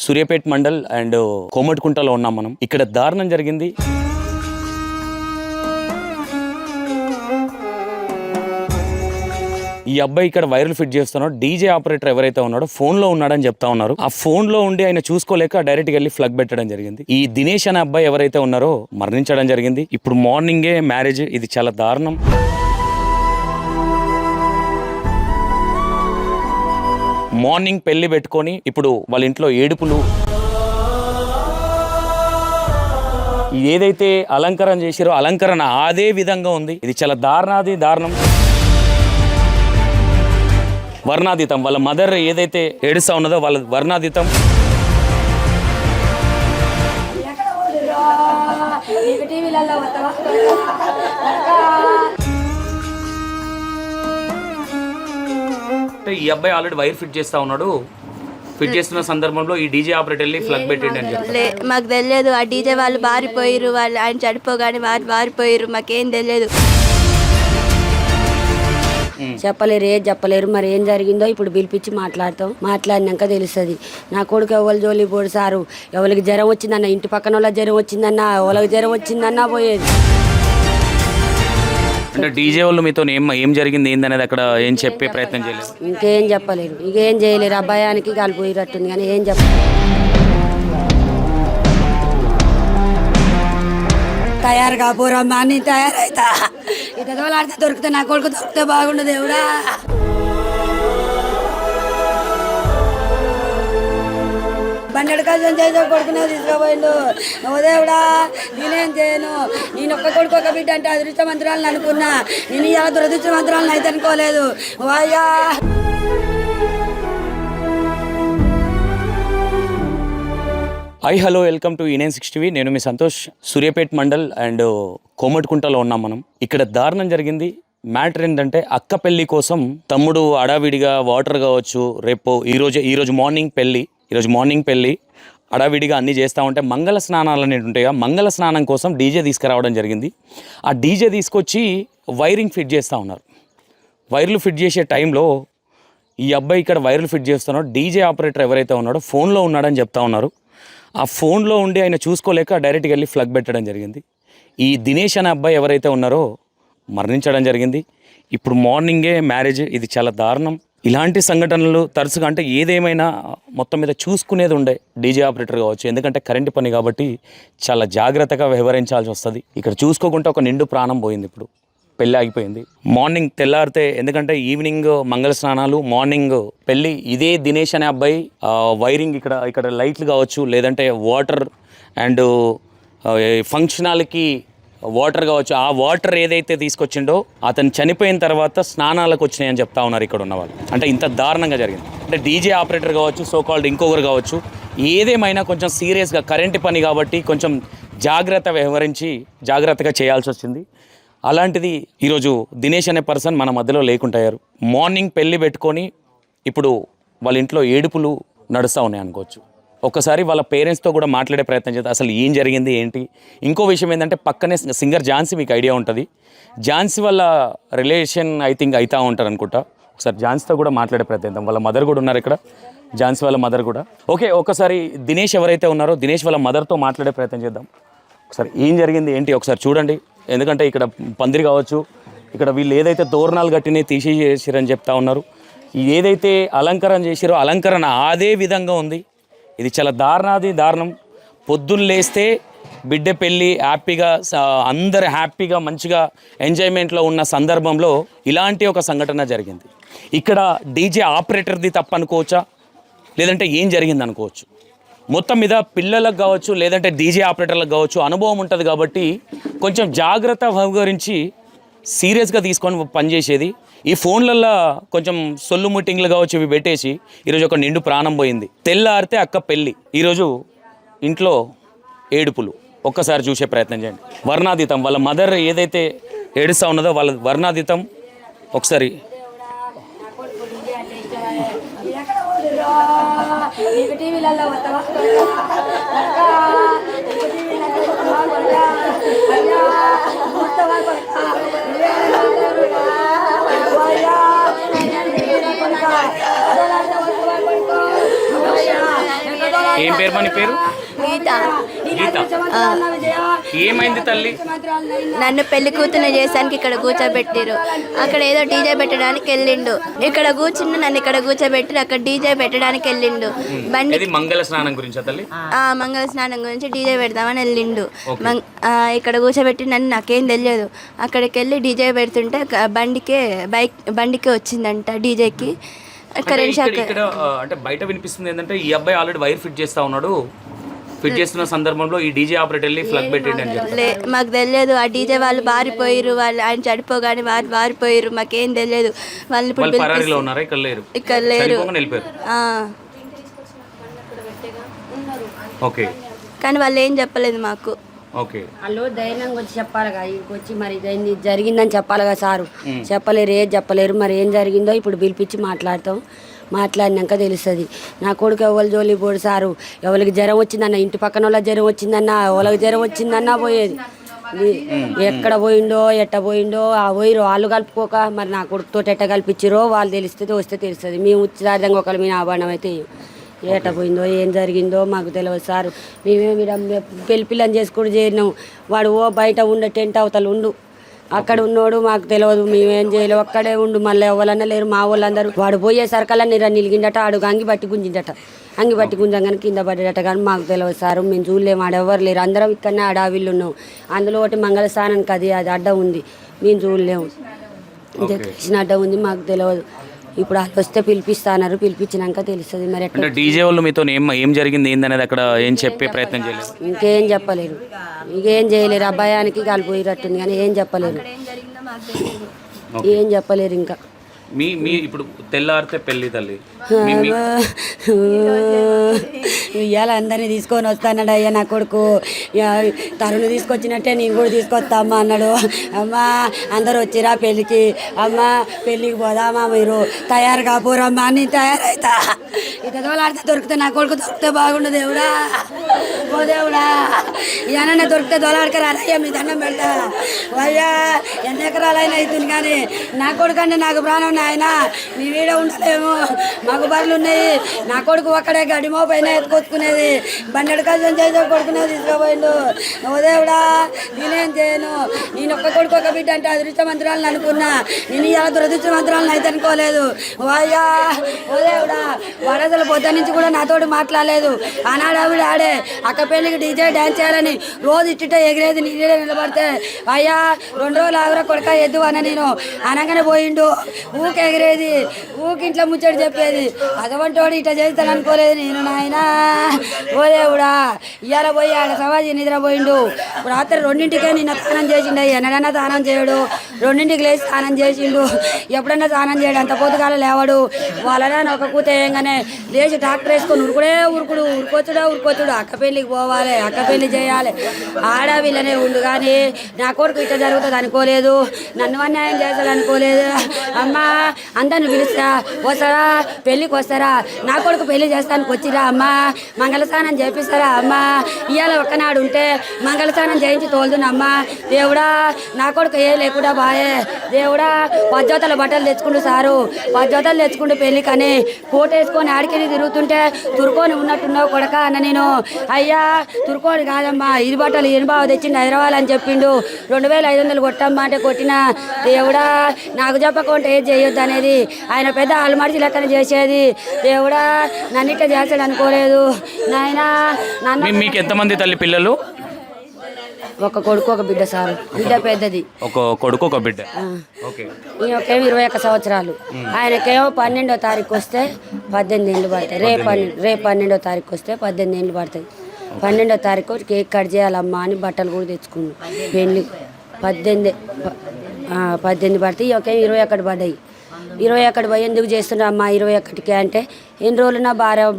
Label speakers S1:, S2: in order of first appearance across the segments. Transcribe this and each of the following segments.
S1: Suryapet mandal and కోమటికుంటలో ఉన్నాం మనం. ఇక్కడ దారుణం జరిగింది. ఈ అబ్బాయి ఇక్కడ వైర్లు ఫిట్ చేస్తున్నాడు. డీజే ఆపరేటర్ ఎవరైతే ఉన్నాడో ఫోన్ లో ఉన్నాడని చెప్తా ఉన్నారు. ఆ ఫోన్ లో ఉండి ఆయన చూసుకోలేక డైరెక్ట్ గా వెళ్ళి ఫ్లగ్ పెట్టడం జరిగింది. ఈ దినేష్ అనే అబ్బాయి ఎవరైతే ఉన్నారో మరణించడం జరిగింది. ఇప్పుడు మార్నింగే మ్యారేజ్. ఇది చాలా దారుణం. మార్నింగ్ పెళ్లి పెట్టుకొని ఇప్పుడు వాళ్ళ ఇంట్లో ఏడుపులు. ఏదైతే అలంకరణ చేశారో అలంకరణ అదే విధంగా ఉంది. ఇది చాలా దారుణం. వర్ణాతీతం. వాళ్ళ మదర్ ఏదైతే ఏడుస్తా ఉన్నదో వాళ్ళ వర్ణాతీతం. ఈ అబ్బాయి ఆల్రెడీ వైర్ ఫిట్ చేస్తా ఉన్నాడు. ఫిట్ చేస్తున్న సందర్భంలో ఈ డీజే ఆపరేటర్ వెళ్ళి ఫ్లగ్ పెట్టండి అని చెప్పి
S2: మాకు తెలియదు. ఆ డీజే వాళ్ళు బారిపోయారు. వాళ్ళు ఆయన చనిపోగానే బారిపోయారు. మాకేం తెలియదు.
S3: చెప్పలేరు, ఏం చెప్పలేరు. మరి ఏం జరిగిందో ఇప్పుడు పిలిపించి మాట్లాడినాక తెలుస్తుంది. నా కొడుకు ఎవరు జోలి పోడు సారు. ఎవరికి జ్వరం వచ్చిందన్న, ఇంటి పక్కన వాళ్ళ జ్వరం వచ్చిందన్న, ఎవరికి జ్వరం వచ్చిందన్న పోయేది.
S1: అంటే డీజే వాళ్ళు మీతో ఏం జరిగింది ఏందనేది అక్కడ ఏం చెప్పే ప్రయత్నం చేయలేదు.
S3: ఇంకేం చెప్పలేరు, ఇంకేం చేయలేరు. అబ్బాయానికి కాలిపోయినట్టుంది కానీ ఏం చెప్పలేరు. తయారు కాపోరమ్మా, నేను తయారైతా. ఇక దోలాడితే దొరికితే నా కొడుకు దొరికితే బాగుండదు. దేవుడా, బండెడు కష్టం చేసే కొడుకునే తీసుకుపోయిండు. నువ్వు దేవుడా, నేనేం చేయను. నేను ఒక్క కొడుకు ఒక బిడ్డ అంటే అదృష్టమంత్రాలను అనుకున్నా. నేను ఇలా దురదృష్టమంత్రాలను అయితే అనుకోలేదు. వాయ్యా,
S1: hello, welcome to E960 TV. నేను మీ సంతోష్. సూర్యాపేట మండల్ అండ్ కోమటికుంటలో ఉన్నాం మనం. ఇక్కడ దారుణం జరిగింది. మ్యాటర్ ఏంటంటే అక్క పెళ్లి కోసం తమ్ముడు అడావిడిగా వాటర్ కావచ్చు, రేపు ఈరోజు మార్నింగ్ పెళ్ళి అడావిడిగా అన్నీ చేస్తూ ఉంటే మంగళ స్నానాలు అనేవి ఉంటాయి. మంగళ స్నానం కోసం డీజే తీసుకురావడం జరిగింది. ఆ డీజే తీసుకొచ్చి వైరింగ్ ఫిట్ చేస్తూ ఉన్నారు. వైర్లు ఫిట్ చేసే టైంలో ఈ అబ్బాయి ఇక్కడ వైర్లు ఫిట్ చేస్తున్నాడు. డీజే ఆపరేటర్ ఎవరైతే ఉన్నాడో ఫోన్లో ఉన్నాడని చెప్తా ఉన్నారు. ఆ ఫోన్లో ఉండి ఆయన చూసుకోలేక డైరెక్ట్గా వెళ్ళి ఫ్లగ్ పెట్టడం జరిగింది. ఈ దినేష్ అనే అబ్బాయి ఎవరైతే ఉన్నారో మరణించడం జరిగింది. ఇప్పుడు మార్నింగే మ్యారేజ్. ఇది చాలా దారుణం. ఇలాంటి సంఘటనలు తరచుగా, అంటే ఏదేమైనా మొత్తం మీద చూసుకునేది ఉండే డీజే ఆపరేటర్ కావచ్చు. ఎందుకంటే కరెంటు పని కాబట్టి చాలా జాగ్రత్తగా వ్యవహరించాల్సి వస్తుంది. ఇక్కడ చూసుకోకుండా ఒక నిండు ప్రాణం పోయింది. ఇప్పుడు పెళ్ళి ఆగిపోయింది. మార్నింగ్ తెల్లారితే, ఎందుకంటే ఈవినింగ్ మంగళ స్నానాలు, మార్నింగ్ పెళ్ళి. ఇదే దినేష్ అనే అబ్బాయి వైరింగ్ ఇక్కడ లైట్లు కావచ్చు, లేదంటే వాటర్ అండ్ ఫంక్షన్ హాల్కి వాటర్ కావచ్చు. ఆ వాటర్ ఏదైతే తీసుకొచ్చిండో అతను చనిపోయిన తర్వాత స్నానాలకు వచ్చినాయని చెప్తా ఉన్నారు ఇక్కడ ఉన్న వాళ్ళు. అంటే ఇంత దారుణంగా జరిగింది. అంటే డీజే ఆపరేటర్ కావచ్చు, సోకాల్డ్ ఇంకొకరు కావచ్చు, ఏదేమైనా కొంచెం సీరియస్గా కరెంటు పని కాబట్టి కొంచెం జాగ్రత్త వ్యవహరించి జాగ్రత్తగా చేయాల్సి వచ్చింది. అలాంటిది ఈరోజు దినేష్ అనే పర్సన్ మన మధ్యలో లేకుంటాయారు. మార్నింగ్ పెళ్ళి పెట్టుకొని ఇప్పుడు వాళ్ళ ఇంట్లో ఏడుపులు నడుస్తూ ఉన్నాయి అనుకోవచ్చు. ఒక్కసారి వాళ్ళ పేరెంట్స్తో కూడా మాట్లాడే ప్రయత్నం చేద్దాం. అసలు ఏం జరిగింది ఏంటి. ఇంకో విషయం ఏంటంటే పక్కనే సింగర్ ఝాన్సీ, మీకు ఐడియా ఉంటుంది. ఝాన్సీ వాళ్ళ రిలేషన్ ఐ థింక్ అవుతూ ఉంటారు అనుకుంటా. ఒకసారి ఝాన్సీతో కూడా మాట్లాడే ప్రయత్నం చేద్దాం. వాళ్ళ మదర్ కూడా ఉన్నారు ఇక్కడ, ఝాన్సీ వాళ్ళ మదర్ కూడా. ఓకే, ఒకసారి దినేష్ ఎవరైతే ఉన్నారో దినేష్ వాళ్ళ మదర్తో మాట్లాడే ప్రయత్నం చేద్దాం. ఒకసారి ఏం జరిగింది ఏంటి ఒకసారి చూడండి. ఎందుకంటే ఇక్కడ పందిరి కావచ్చు, ఇక్కడ వీళ్ళు ఏదైతే తోరణాలు కట్టినే తీసేసారని చెప్తా ఉన్నారు. ఏదైతే అలంకరణ చేసారో అలంకరణ అదే విధంగా ఉంది. ఇది చాలా దారుణం. పొద్దున్న లేస్తే బిడ్డ పెళ్ళి హ్యాపీగా, అందరు హ్యాపీగా మంచిగా ఎంజాయ్మెంట్లో ఉన్న సందర్భంలో ఇలాంటి ఒక సంఘటన జరిగింది. ఇక్కడ డీజే ఆపరేటర్ది తప్పు అనుకోవచ్చా, లేదంటే ఏం జరిగింది అనుకోవచ్చు. మొత్తం మీద పిల్లలకు కావచ్చు, లేదంటే డీజే ఆపరేటర్లకు కావచ్చు అనుభవం ఉంటుంది కాబట్టి కొంచెం జాగ్రత్త వ్యవహరించి సీరియస్గా తీసుకొని పనిచేసేది. ఈ ఫోన్లల్లో కొంచెం సొల్లు మీటింగ్లు కావచ్చు ఇవి పెట్టేసి ఈరోజు ఒక నిండు ప్రాణం పోయింది. తెల్లారితే అక్క పెళ్ళి, ఈరోజు ఇంట్లో ఏడుపులు. ఒక్కసారి చూసే ప్రయత్నం చేయండి. వర్ణాతీతం. వాళ్ళ మదర్ ఏదైతే ఏడుస్తూ ఉన్నదో వాళ్ళ వర్ణాతీతం. ఒకసారి ఏం పేరు మన పేరు?
S2: గీత.
S1: గీత. ఏమైంది తల్లి?
S2: నన్ను పెళ్లి కూతురు చేసానికి ఇక్కడ కూర్చోబెట్టిరు. అక్కడ ఏదో డీజే పెట్టడానికి వెళ్ళిండు. ఇక్కడ కూర్చుని నన్ను ఇక్కడ కూర్చోబెట్టి అక్కడ డీజే పెట్టడానికి వెళ్ళిండు. బండి
S1: ఇది మంగళ స్నానం గురించి తల్లి.
S2: మంగళ స్నానం గురించి డీజే పెడదామని వెళ్ళిండు. ఇక్కడ కూర్చోబెట్టి నన్ను నాకేం తెలియదు. అక్కడికి వెళ్ళి డీజే పెడుతుంటే బండికే వచ్చిందంట డీజేకి.
S1: ఇక్కడ అంటే బయట వినిపిస్తుంది ఏంటంటే ఈ అబ్బాయి ఆల్రెడీ వైర్ ఫిట్ చేస్తా ఉన్నాడు. ఫిట్ చేస్తున్న సందర్భంలో ఈ డీజే ఆపరేటర్ వెళ్ళి ప్లగ్ పెట్టండి అని చెప్పి.
S2: మాకు తెలియదు. ఆ డీజే వాళ్ళు బారిపోయారు. వాళ్ళు ఆయన చడిపోగానే బారిపోయారు. మాకేం తెలియదు. వాళ్ళు ఇప్పుడు
S1: పరారీలో ఉన్నారా? ఇక్కడ లేరు.
S2: ఇక్కడ లేరు.
S1: ఓకే.
S2: కానీ వాళ్ళు ఏం చెప్పలేదు మాకు.
S1: ఓకే.
S3: వాళ్ళు ధైర్యంగా వచ్చి చెప్పాలిగా, ఇక్కడికి వచ్చి మరి ఇదేంది జరిగిందని చెప్పాలిగా సారు. చెప్పలేరు, ఏది చెప్పలేరు. మరి ఏం జరిగిందో ఇప్పుడు పిలిపించి మాట్లాడతాం. మాట్లాడినాక తెలుస్తుంది. నా కొడుకు ఎవరు జోలి పోడు సారు. ఎవరికి జ్వరం వచ్చిందన్న, ఇంటి పక్కన వాళ్ళ జ్వరం వచ్చిందన్న, ఎవరికి జ్వరం వచ్చిందన్నా పోయేది. ఎక్కడ పోయిండో ఎట్ట పోయిండో ఆ పోయిరో వాళ్ళు కలుపుకోక మరి నా కొడుకుతో ఎట్ట కల్పించిరో వాళ్ళు తెలిస్తే వస్తే తెలుస్తుంది. మేము ఉచితార్థంగా ఒకరి మీద ఆభరణం అయితే ఎట్ట పోయిందో ఏం జరిగిందో మాకు తెలియదు సారు. మేమేమి పెళ్లి పిల్లని చేసుకుని చేరినాం. వాడు బయట ఉండే టెంట్ అవతల ఉండు, అక్కడ ఉన్నోడు మాకు తెలియదు. మేమేం చేయలేవు, అక్కడే ఉండు. మళ్ళీ ఎవరన్నా లేరు మా వాళ్ళందరూ. వాడు పోయే సరకలన్నీ నిలిగిండట. ఆడు అంగి బట్టి గుంజిండట. అంగి బట్టి గుంజంగానే కింద పడ్డట. కానీ మాకు తెలియదు సారు. మేము చూడలేము. ఆడెవరు లేరు. అందరం ఇక్కడనే ఆడావిళ్ళు ఉన్నాం. అందులో ఒకటి మంగళ స్థానానికి అది అడ్డం ఉంది. మేము చూడలేము. కృష్ణ అడ్డం ఉంది. మాకు తెలియదు. ఇప్పుడు వాళ్ళు వస్తే పిలిపిస్తున్నారు. పిలిపించినాక తెలుస్తుంది. మరి
S1: అంటే డీజే వాళ్ళు మీతో ఏం జరిగింది ఏందనేది అక్కడ ఏం చెప్పే ప్రయత్నం చేయలేదు?
S3: ఇంకేం చెప్పలేరు. ఇంకేం చేయలేరు. అబ్బాయానికి కాలిపోయినట్టుంది కానీ ఏం చెప్పలేరు. ఏం చెప్పలేరు. ఇంకా
S1: మీ ఇప్పుడు తెల్లారితే పెళ్లి తల్లి.
S3: ఇవాళ అందరినీ తీసుకొని వస్తానడు అయ్యా నా కొడుకు. తరుణ్ తీసుకొచ్చినట్టే నేను కూడా తీసుకొస్తా అమ్మ అన్నాడు. అమ్మ అందరు వచ్చిరా పెళ్ళికి. అమ్మ పెళ్ళికి పోదామా, మీరు తయారు కాపోరమ్మా. నేను తయారైతా. ఇక దోలాడితే దొరికితే నా కొడుకు దొరికితే బాగుండు దేవుడా. ఓ దేవుడా, ఏమన్నా దొరికితే దోలాడకరా అయ్యా, మీ దండం పెడతా అయ్యా. ఎన్ని ఎకరాలైనా అవుతుంది కానీ నా కొడుకు అంటే నాకు ప్రాణం. ఆయన నీ వీడ ఉండలేము. మాకు బర్రెలు ఉన్నాయి. నా కొడుకు ఒక్కడే గడిమో పైన ఎత్తుకొచ్చుకునేది. బండెడు కష్టం చేసే కొడుకునే తీసుకుపోయిండు. ఓ దేవుడా, నేనేం చేయను. నేను ఒక్క కొడుకు ఒక బిడ్డ అంటే అదృష్టమంత్రాలను అనుకున్నా. నేను ఇలా దురదృష్టమంత్రాలను అయితే అనుకోలేదు. ఓ అయ్యా, ఓ దేవుడా, వరదలు పొద్దు నుంచి కూడా నాతోటి మాట్లాడలేదు. ఆనాడు ఆవిడ ఆడే అక్క పెళ్ళికి డీజే డ్యాన్స్ చేయాలని రోజు ఇట్టిటే ఎగిరేది. నీడే నిలబడితే అయ్యా 2 రోజులు ఆగురా కొడుక ఎద్దు అన్న నేను అనగానే పోయిండు. ఊకి ఎగిరేది, ఊకి ఇంట్లో ముచ్చడి చెప్పేది. అదవంటోడు ఇట్లా చేస్తాను అనుకోలేదు నేను. నాయనా ఓ దేవుడా, ఇవాళ పోయి ఆడ సమాజి నిద్రపోయిండు. రాత్రి 2ంటికే నిన్న స్నానం చేసిండు. ఎన్నడన్నా స్నానం చేయడు. 2ంటికి లేచి స్నానం చేసిండు. ఎప్పుడన్నా స్నానం చేయడు. అంత పొద్దుగాల లేవడు. వాళ్ళని ఒక కూత వేయంగానే లేచి ట్రాక్టర్ వేసుకొని ఉరుకొచ్చుడు. అక్క పెళ్ళికి పోవాలి, అక్క పెళ్ళి చేయాలి. ఆడవిల్లనే ఉండు కానీ నా కొడుకు ఇట్లా జరుగుతుంది అనుకోలేదు. నన్ను అన్యాయం చేస్తాడు అనుకోలేదు. అమ్మా అందరిని పిలుస్తా, వస్తారా పెళ్ళికి వస్తారా? నా కొడుకు పెళ్లి చేస్తానికి వచ్చిరా అమ్మా? మంగళస్నానం చేపిస్తారా అమ్మా? ఇవాళ ఒక్కనాడు ఉంటే మంగళస్నానం చేయించి తోలుదునమ్మా. దేవుడా, నా కొడుకు ఏ లేకుండా బాయే. దేవుడా, 10 జతల బట్టలు తెచ్చుకుంటూ సారు. 10 జతలు తెచ్చుకుంటూ పెళ్ళికని కోట వేసుకొని ఆడికెళ్ళి తిరుగుతుంటే తురుకొని ఉన్నట్టున్నావు కొడక అన్న నేను. అయ్యా తురుకోని కాదమ్మా, 5 బట్టలు 8 తెచ్చిండు హైదరాబాద్ అని చెప్పిండు. 2500 కొట్టమ్మా అంటే కొట్టినా. దేవుడా, నాకు చెప్పకుంటే ఏది చేయొద్దు అనేది. ఆయన పెద్ద అలమడిచి లెక్కన చేసేది. దేవుడా, నన్ను ఇట్లా చేస్తాడు అనుకోలేదు నాయనా.
S1: మీకు ఎంతమంది తల్లి పిల్లలు?
S3: ఒక కొడుకు ఒక బిడ్డ సార్. బిడ్డ పెద్దది.
S1: ఒక కొడుకు ఒక బిడ్డ.
S3: ఈయనకేమో 21 సంవత్సరాలు. ఆయనకేమో 12వ తారీఖు వస్తే 18 ఏళ్ళు పడతాయి. రేపు 12వ తారీఖు వస్తే 18 ఏళ్ళు పడతాయి. 12వ తారీఖు కేక్ కట్ చేయాలమ్మా అని బట్టలు కూడా తెచ్చుకున్నాం. పెళ్ళి 18 పడితే ఈయనకేమో 21 పడ్డాయి. 21 పోయి ఎందుకు చేస్తున్నా అమ్మా 21కి అంటే, ఎన్ని రోజులున్నా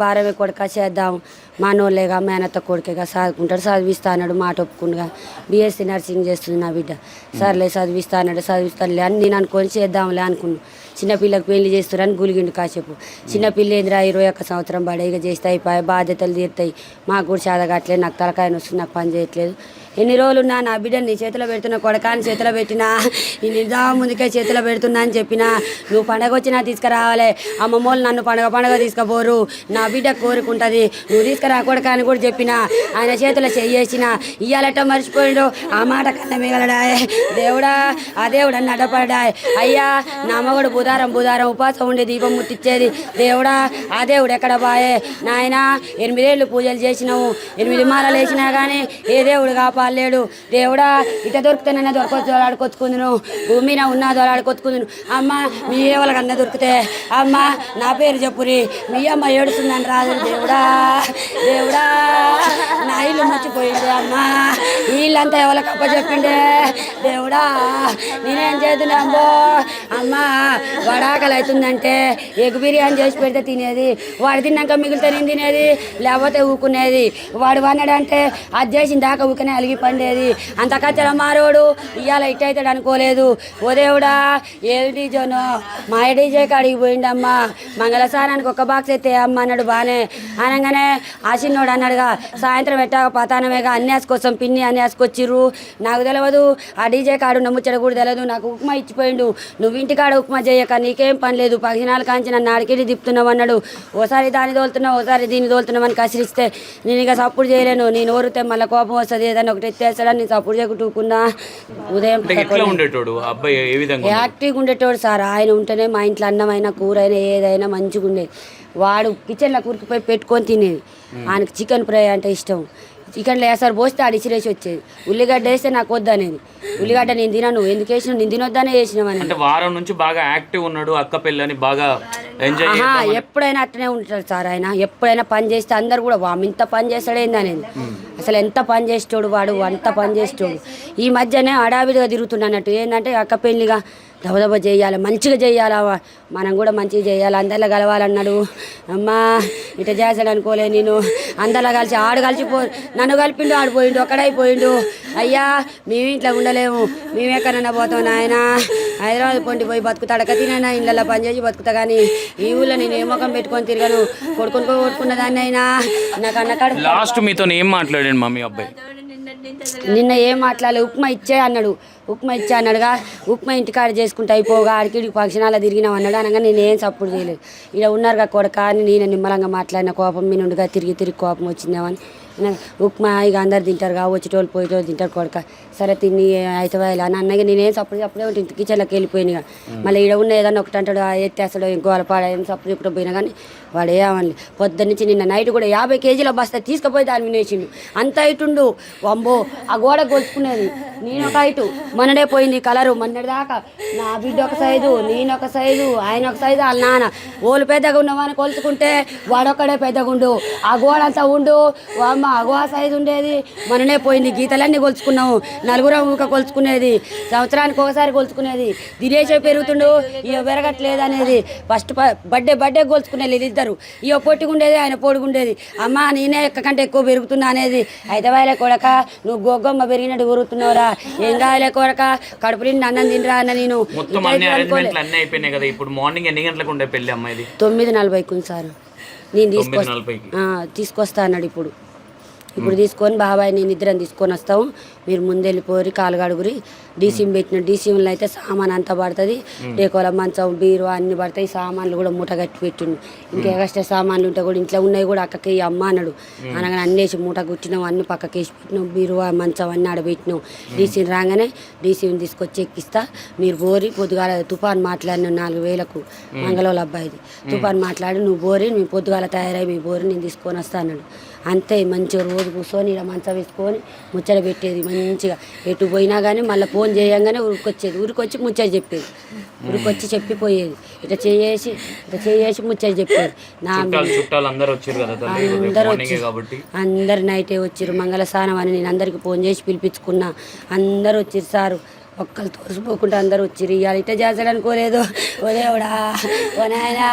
S3: భారమే కొడుక చేద్దాం. మనోళ్ళేగా మేనత్త కొడుకేగా చదువుకుంటాడు, చదివిస్తా అన్నాడు. మాట ఒప్పుకుండగా బీఎస్సీ నర్సింగ్ చేస్తుంది నా బిడ్డ. సర్లే చదివిస్తా అన్నాడు. చదివిస్తానులే అని నేను అనుకొని చేద్దాంలే అనుకున్నాను. చిన్నపిల్లకి పెళ్లి చేస్తారని గులిగిండు కాసేపు. చిన్నపిల్ల ఏందిరా 21 సంవత్సరం పడే, ఇక చేస్తే అయిపోయి బాధ్యతలు తీరుతాయి. మాకు కూడా చాదగట్లేదు, నాకు తలకాయన వస్తుంది, నాకు పని చేయట్లేదు. ఎన్ని రోజులున్నా నా బిడ్డని నీ చేతిలో పెడుతున్నా, కొడకాని చేతిలో పెట్టినా, ఈ నిజాం ముందుకే చేతిలో పెడుతున్నా అని చెప్పినా, నువ్వు పండగ వచ్చినా తీసుకురావాలి, అమ్మమ్మోళ్ళు నన్ను పండగ తీసుకుపోరు, నా బిడ్డ కోరుకుంటుంది, నువ్వు తీసుకురా కొడకా అని కూడా చెప్పినా, ఆయన చేతిలో చెయ్యేసిన ఇయ్యాలట మర్చిపోయిండు, ఆ మాట కన్నా మిగలడాయే దేవుడా, ఆ దేవుడు అన్న అడ్డపడ్డాయి అయ్యా, నా మగడు బుధారం ఉపాసం ఉండి దీపం ముట్టించేది దేవుడా, ఆ దేవుడు ఎక్కడ బాయే నాయన, 8 ఏళ్ళు పూజలు చేసినావు, 8 మాలలు వేసినా కానీ ఏ దేవుడు కాపాడలేడు దేవుడా, ఇట దొరికితేనన్నా దొరకొచ్చుకుందును, భూమిన ఉన్నా దొరాడుకొచ్చుకుందును, అమ్మ మీ వాళ్ళకన్నా దొరికితే అమ్మ నా పేరు చెప్పురి, మీ అమ్మ ఏడుస్తుందని రాదు దేవుడా, దేవుడా నా ఇల్లు మర్చిపోయింది అమ్మ, వీళ్ళంతా ఎవరికి అప్పచెప్పిండే దేవుడా, నేనేం చేతున్నా అమ్మో, అమ్మ వడాకలు అవుతుందంటే ఎగ్ బిర్యానీ చేసి పెడితే తినేది, వాడు తిన్నాక మిగిలితే నేను తినేది, లేకపోతే ఊకునేది, వాడు వన్నాడంటే అది చేసిన దాకా ఊకనే అలిగి పండేది, అంత కచ్చల మారోడు ఇవాళ ఇట్టయితాడు అనుకోలేదు, ఓ దేవుడా ఏది డీజోనో మా డీజే కాడికి పోయిండమ్మా, మంగళస్నానానికి ఒక బాక్స్ అయితే అమ్మ అన్నాడు బాగానే, అనగానే ఆశిన్నోడు అన్నాడుగా సాయంత్రం ఎట్టాక పతానమేగా అన్యాస్ కోసం పిన్ని అన్యాసుకొచ్చిర్రు, నాకు తెలియదు ఆ డీజే కాడు నమ్ముచ్చడ కూడా తెలియదు, నాకు ఉప్మా ఇచ్చిపోయిండు, నువ్వు ఇంటికాడ ఉప్మా చేయక నీకేం పని లేదు, 10 నాలుగు కాంచి నన్ను అడిగిడి తిప్పుతున్నావు అన్నాడు, ఓసారి దాన్ని తోలుతున్నావు ఓసారి దీన్ని తోలుతున్నావు అని కసిరిస్తే నేను ఇక సపోర్ట్ చేయలేను, నేను ఓరితే మళ్ళీ కోపం వస్తుంది, ఏదైనా ఒకటి ఎత్తేస్తాడని నేను సపోర్ట్ చేయకుంటుకున్నా, ఉదయం యాక్టివ్గా ఉండేటోడు సార్, ఆయన ఉంటేనే మా ఇంట్లో అన్నమైనా కూర అయినా ఏదైనా మంచిగా ఉండేది, వాడు కిచెన్లో కూరికిపోయి పెట్టుకొని తినేది, ఆయనకు చికెన్ ఫ్రై అంటే ఇష్టం, చికెన్లో వేసారు పోస్తే ఆడు ఇసిరేసి వచ్చేది, ఉల్లిగడ్డ వేస్తే నాకు వద్దనేది, ఉల్లిగడ్డ నేను తినను ఎందుకు వేసినావు, నేను తినొద్దనే వేసినామని,
S1: అంటే వారం నుంచి బాగా యాక్టివ్ ఉన్నాడు, అక్క పెళ్ళని బాగా ఎంజాయ్
S3: ఎప్పుడైనా అట్టనే ఉంటాడు సార్ ఆయన, ఎప్పుడైనా పని చేస్తే అందరు కూడా ఇంత పని చేస్తాడు ఏందనేది, అసలు ఎంత పని చేసేటోడు వాడు, అంత పని చేసేటోడు, ఈ మధ్యనే హడావిడిగా తిరుగుతున్నట్టు ఏంటంటే అక్క పెళ్ళిగా దబదబ చేయాలి, మంచిగా చేయాలా, మనం కూడా మంచిగా చేయాలి, అందరిలో కలవాలన్నాడు, అమ్మా ఇట చేస్తాడు అనుకోలే నేను, అందరిలో కలిసి ఆడు కలిసిపో నన్ను కలిపిండు, ఆడిపోయిండు ఒక్కడైపోయిండు, అయ్యా మేము ఇంట్లో ఉండలేము, మేము ఎక్కడన్నా పోతాం నాయన, హైదరాబాద్ పొండి పోయి బతుకుతాడక తినైనా ఇళ్ళల్లో పనిచేసి బతుకుతా, కానీ ఈ ఊళ్ళో నేను ఏ ముఖం పెట్టుకొని తిరగను, కొట్టుకున్న దాన్ని అయినా నాకు అన్నకాడు.
S1: లాస్ట్ మీతో ఏం మాట్లాడాడు మా మీ అబ్బాయి?
S3: నిన్న ఏం మాట్లాడలే, ఉప్మా ఇచ్చే అన్నాడు, ఉప్మా ఇచ్చే అన్నాడుగా, ఉప్మా ఇంటికాడ చేసుకుంటే అయిపోగా ఆడికి ఫంక్షనాల్లో తిరిగినాం అన్నాడు, అనగా నేను ఏం సపోర్ట్ చేయలేదు, ఇలా ఉన్నారుగా కొడక అని నేను నిమ్మలంగా మాట్లాడిన, కోపం మీ నుండిగా తిరిగి కోపం వచ్చిందేమని, ఉప్మా ఇక అందరు తింటారు వచ్చేటోళ్ళు పోయేటోళ్ళు తింటారు కొడక, సరే తిని అయితే అని అన్నగా నేనేం సపోర్ట్ అప్పుడే ఉంటుంది కిచెన్లోకి వెళ్ళిపోయినా, మళ్ళీ ఇక్కడ ఉన్న ఏదన్నా ఒకటి అంటాడు ఎత్తేస్తాడు ఇంకో పాడ ఏం సపోర్ట్ ఇప్పుడు పోయినా కానీ వాడు ఏమని పొద్దున్న నుంచి నిన్న నైట్ కూడా 50 కేజీల బస్తా తీసుకుపోయి దాన్ని వినేసిండు, అంత హైటుండు వంబో, ఆ గోడ కొలుచుకునేది, నేను ఒక హైటు మొన్నడే పోయింది కలరు, మొన్నటి దాకా నా బిడ్డ ఒక సైజు, నేను ఒక సైజు, ఆయన ఒక సైజు, వాళ్ళ నాన్న ఓళ్ళు పెద్దగా ఉన్నవాని కొలుచుకుంటే వాడొక్కడే పెద్దగా ఉండు, ఆ గోడ అంతా ఉండు అమ్మ అగో సైజు ఉండేది, మొన్ననే పోయింది, గీతలన్నీ కొలుచుకున్నాము, నలుగురం ఊక కొలుచుకునేది, సంవత్సరానికి ఒకసారి కొలుచుకునేది, దినేషే పెరుగుతుండు ఇక పెరగట్లేదు అనేది, ఫస్ట్ బర్త్డే కొలుచుకునేది ఇద్దరు, ఇక పొట్టుకుండేది ఆయన పొడుగుండేది, అమ్మ నేనే ఎక్కకంటే ఎక్కువ పెరుగుతున్నా అనేది, అయితే వాయలే కొడక నువ్వు గొగ్గమ్మ పెరిగినట్టు పెరుగుతున్నావురా, ఏం కాయలే కొడక కడుపు నిండి అన్నం తినరా అన్న, నేను 9:40 సార్ నేను తీసుకొస్తా అన్నాడు, ఇప్పుడు తీసుకొని బాబాయ్ నేను ఇద్దరం తీసుకొని వస్తాము, మీరు ముందెళ్ళిపోయి కాలు కడుగురి, డీసీఎం పెట్టిన డీసీఎంలో అయితే సామాన్ అంతా పడుతుంది, డేకోల మంచం బీరు అన్నీ పడతాయి, సామాన్లు కూడా మూట కట్టి పెట్టిండు, ఇంకా ఎక్స్ట్రా సామాన్లు ఉంటే కూడా ఇంట్లో ఉన్నాయి కూడా అక్కకి అమ్మ అన్నాడు, అనగానే అన్నేసి మూట కుట్టినాం, అన్ని పక్కకి వేసి పెట్టినాం, బీరు మంచం అన్నీ ఆడబెట్టినాం, డీసీని రాగానే డీసీని తీసుకొచ్చి ఎక్కిస్తా, మీరు బోరి పొద్దుగాల తుఫాన్ మాట్లాడిన 4,000కు మంగళవాళ్ళ అబ్బాయిది, తుఫాన్ మాట్లాడి నువ్వు బోరి మీ పొద్దుగాల తయారై మీ బోరి నేను తీసుకొని వస్తా అన్నాడు, అంతే మంచిగా రోజు కూర్చొని ఇలా మంచం వేసుకొని ముచ్చట పెట్టేది మంచిగా, ఎటు పోయినా కానీ మళ్ళీ ఫోన్ చేయంగానే ఊరికొచ్చేది, ఊరికొచ్చి ముచ్చట చెప్పేది, ఊరికొచ్చి చెప్పిపోయేది, ఇట్లా చేసి ముచ్చట చెప్పేది, అందరు నైటే వచ్చారు, మంగళ స్నానం అని నేను అందరికి ఫోన్ చేసి పిలిపించుకున్నా, అందరు వచ్చారు సారు, ఒక్కరు తోసిపోకుండా అందరూ వచ్చిర్రు. ఇవాళ ఇట్ట చేస్తాడు అనుకోలేదు. ఓ దేవుడా, ఓ నాయనా,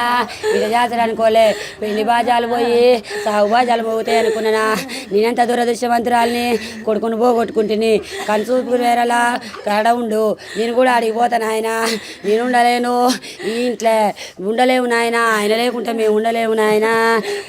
S3: ఇట్ట చేస్తాడు అనుకోలే. పెళ్లి బాజాలు పోయి సాగు బాజాలు పోతాయి అనుకున్నానా. నేనంత దురదృష్టవంతురాల్ని, కొడుకుని పోగొట్టుకుంటుని. కన్సూపు వేరలా కడ ఉండు, నేను కూడా అడిగిపోతాను ఆయన. నేను ఉండలేను ఈ ఇంట్లో, ఉండలేము నాయన. ఆయన లేకుంటే మేము ఉండలేము నాయన.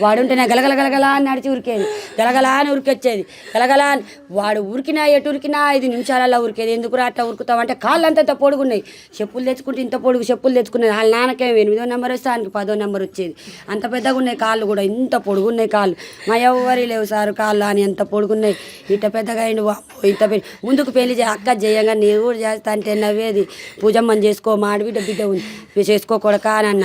S3: వాడుంటేనే గలగల గలగలా అని నడిచి ఉరికేది, గలగలా అని ఉరికొచ్చేది, గలగలా అని. వాడు ఉరికినా ఎటు ఉరికినా 5 నిమిషాలలో ఉరికేది. ఎందుకు అట్లా ఉరుకుతామంటే కాళ్ళు అంతా ఇంత పొడుగున్నాయి. చెప్పులు తెచ్చుకుంటే ఇంత పొడుగు చెప్పులు తెచ్చుకునేది. వాళ్ళ నాన్నకే 8వ నెంబర్ వస్తే ఆయనకి 10వ నెంబర్ వచ్చేది. అంత పెద్దగా ఉన్నాయి కాళ్ళు కూడా, ఇంత పొడుగున్నాయి కాళ్ళు. మా ఎవ్వరి లేవు సారు కాళ్ళు అని, ఎంత పొడుగున్నాయి. ఇంత పెద్దగా అయిండు. ఇంత ముందుకు పెళ్లి అక్క చేయంగా నీవు కూడా చేస్తా అంటే నవ్వేది. పూజమ్మని చేసుకో, మాడిబిడ్డ బిడ్డ ఉంది చేసుకో కొడక అని అన్న.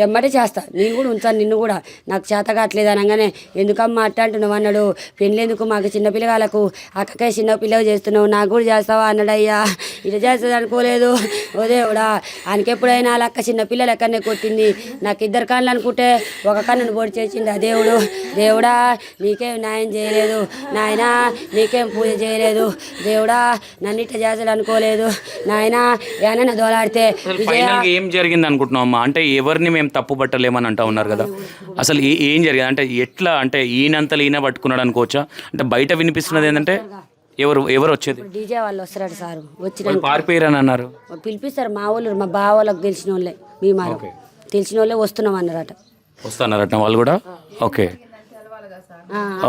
S3: ఎమ్మటే చేస్తా, నేను కూడా ఉంచాను నిన్ను కూడా, నాకు చేత కావట్లేదు అనగానే ఎందుకమ్మా అట్ట అంటున్నావు అన్నాడు. పెళ్ళేందుకు, మాకు చిన్నపిల్లగాళ్ళకు అక్కకే చిన్నపిల్లలు చేస్తున్నావు, నాకు కూడా చేస్తావా అన్నాడు. అయ్యా ఇట్లా చేస్తుంది అనుకోలేదు. ఓ దేవుడా, ఆయనకి ఎప్పుడైనా వాళ్ళ అక్క చిన్నపిల్లలు ఎక్కడనే కొట్టింది. నాకు 2 కళ్ళు అనుకుంటే ఒక కన్నును పొడి చేసింది ఆ దేవుడు. దేవుడా నీకేం న్యాయం చేయలేదు నాయనా, నీకేం పూజ చేయలేదు దేవుడా, నన్ను ఇట్లా చేస్తాడు అనుకోలేదు నాయనా. ఏమైనా దోలాడితే
S1: ఫైనల్గా ఏం జరిగింది అనుకుంటున్నావు అమ్మా? అంటే ఎవరిని మేము తప్పు పట్టలేమని అంటా ఉన్నారు కదా, అసలు ఏం జరిగింది అంటే ఎట్లా? అంటే ఈయనంతలు ఈయన పట్టుకున్నాడు అనుకోవచ్చా? అంటే బయట వినిపిస్తున్నది ఏంటంటే ఎవరు వచ్చేది?
S3: డీజే వాళ్ళు వస్తారట సారు. వచ్చిన
S1: పారిపోయారని అన్నారు.
S3: పిలిపిస్తారు మా వాళ్ళు, మా బావ వాళ్ళకి తెలిసిన వాళ్ళే, మేము తెలిసిన వాళ్ళే వస్తున్నాం అన్నారట.
S1: వస్తున్నారట వాళ్ళు కూడా. ఓకే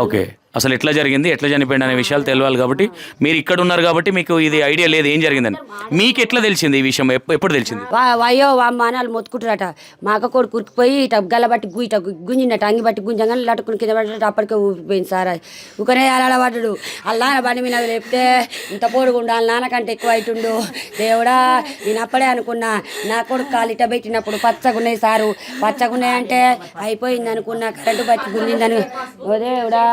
S1: ఓకే, అసలు ఎట్లా జరిగింది, ఎట్లా చనిపోయింది అనే విషయాలు తెలియాలి కాబట్టి మీరు ఇక్కడ ఉన్నారు కాబట్టి మీకు ఇది ఐడియా లేదు ఏం జరిగిందని. మీకు ఎట్లా తెలిసింది ఈ విషయం? ఎప్పుడు తెలిసింది?
S3: అయ్యో అమ్మ అని వాళ్ళు మొత్తుకుంటారట. మా అక్క కొడుకు ఉరికిపోయి ఇట గల్లబట్టి ఇట గుంజిండట, అంగి బట్టి గుంజంగానే లట్టుకుని కింద పడ్డట. అప్పటికే ఊపిపోయింది సార్. ఊకనే అలా పడ్డాడు. వాళ్ళ నాన్న బండి మీద లేపితే ఇంత పొడుగుండు, వాళ్ళ నాన్నకంటే ఎక్కువ అవుతుండు. దేవుడా నేను అప్పుడే అనుకున్నా, నా కొడుకు కాలు ఇట పెట్టినప్పుడు పచ్చగున్నాయి సారు, పచ్చగున్నాయంటే అయిపోయింది అనుకున్నా, కరెంటు బట్టి గుంజిందని. ఓ దేవుడా,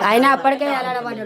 S3: ఆయన అప్పటికే అలా పడ్డాడు.